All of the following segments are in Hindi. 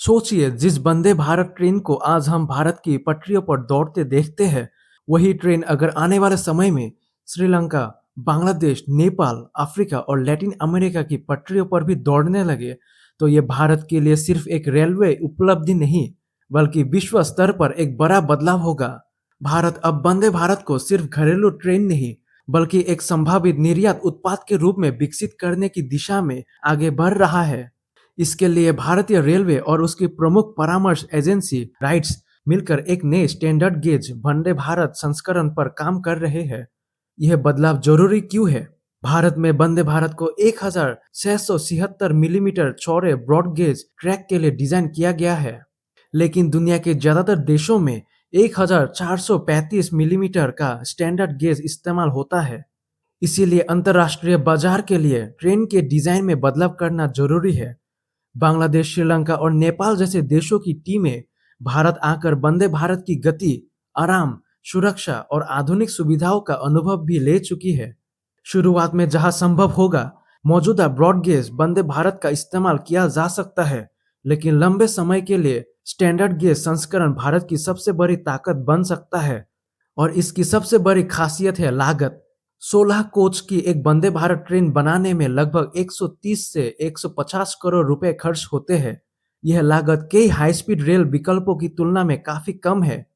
सोचिए, जिस वंदे भारत ट्रेन को आज हम भारत की पटरियों पर दौड़ते देखते हैं, वही ट्रेन अगर आने वाले समय में श्रीलंका, बांग्लादेश, नेपाल, अफ्रीका और लैटिन अमेरिका की पटरियों पर भी दौड़ने लगे, तो ये भारत के लिए सिर्फ एक रेलवे उपलब्धि नहीं, बल्कि विश्व स्तर पर एक बड़ा बदलाव होगा। भारत अब वंदे भारत को सिर्फ घरेलू ट्रेन नहीं, बल्कि एक संभावित निर्यात उत्पाद के रूप में विकसित करने की दिशा में आगे बढ़ रहा है। इसके लिए भारतीय रेलवे और उसकी प्रमुख परामर्श एजेंसी राइट्स मिलकर एक नए स्टैंडर्ड गेज वंदे भारत संस्करण पर काम कर रहे हैं। यह बदलाव जरूरी क्यों है? भारत में वंदे भारत को 1676 मिलीमीटर चौड़े ब्रॉड गेज ट्रैक के लिए डिजाइन किया गया है, लेकिन दुनिया के ज्यादातर देशों में 1435 मिलीमीटर का स्टैंडर्ड गेज इस्तेमाल होता है। इसीलिए अंतर्राष्ट्रीय बाजार के लिए ट्रेन के डिजाइन में बदलाव करना जरूरी है। बांग्लादेश, श्रीलंका और नेपाल जैसे देशों की टीमें भारत आकर वंदे भारत की गति, आराम, सुरक्षा और आधुनिक सुविधाओं का अनुभव भी ले चुकी है। शुरुआत में जहां संभव होगा, मौजूदा ब्रॉड गेज वंदे भारत का इस्तेमाल किया जा सकता है, लेकिन लंबे समय के लिए स्टैंडर्ड गेज संस्करण भारत की सबसे बड़ी ताकत बन सकता है। और इसकी सबसे बड़ी खासियत है लागत। 16 कोच की एक वंदे भारत ट्रेन बनाने में लगभग 130 से 150 करोड़ रुपए खर्च होते हैं। यह लागत कई हाई स्पीड रेल विकल्पों की तुलना में काफी कम है।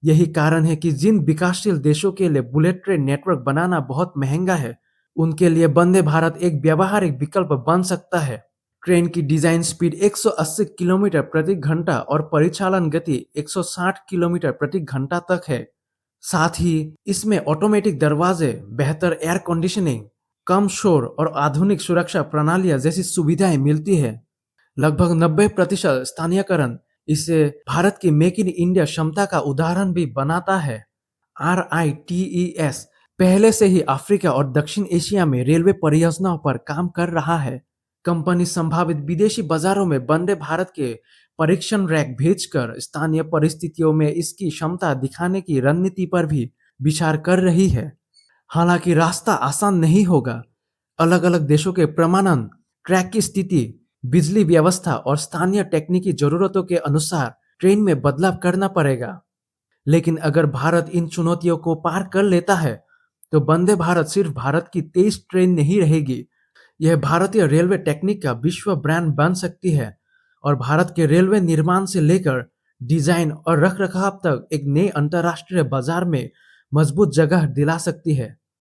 यही कारण है कि जिन विकासशील देशों के लिए बुलेट ट्रेन नेटवर्क बनाना बहुत महंगा है, उनके लिए वंदे भारत एक व्यावहारिक विकल्प बन सकता है। ट्रेन की डिजाइन स्पीड 180 किलोमीटर प्रति घंटा और परिचालन गति 160 किलोमीटर प्रति घंटा तक है। साथ ही इसमें ऑटोमेटिक दरवाजे, बेहतर एयर कंडीशनिंग, कम शोर और आधुनिक सुरक्षा प्रणालियां जैसी सुविधाएं मिलती है। लगभग 90% स्थानीयकरण इसे भारत की मेक इन इंडिया क्षमता का उदाहरण भी बनाता है। RITES पहले से ही अफ्रीका और दक्षिण एशिया में रेलवे परियोजनाओं पर काम कर रहा है। कंपनी संभावित विदेशी बाजारों में वंदे भारत के परीक्षण रैक भेजकर स्थानीय परिस्थितियों में इसकी क्षमता दिखाने की रणनीति पर भी विचार कर रही है। हालांकि रास्ता आसान नहीं होगा। अलग अलग देशों के प्रमाणन, ट्रैक की स्थिति, बिजली व्यवस्था और स्थानीय तकनीकी जरूरतों के अनुसार ट्रेन में बदलाव करना पड़ेगा। लेकिन अगर भारत इन चुनौतियों को पार कर लेता है, तो वंदे भारत सिर्फ भारत की तेज ट्रेन नहीं रहेगी। यह भारतीय रेलवे टेक्निक का विश्व ब्रांड बन सकती है और भारत के रेलवे निर्माण से लेकर डिजाइन और रखरखाव तक एक नए अंतर्राष्ट्रीय बाजार में मजबूत जगह दिला सकती है।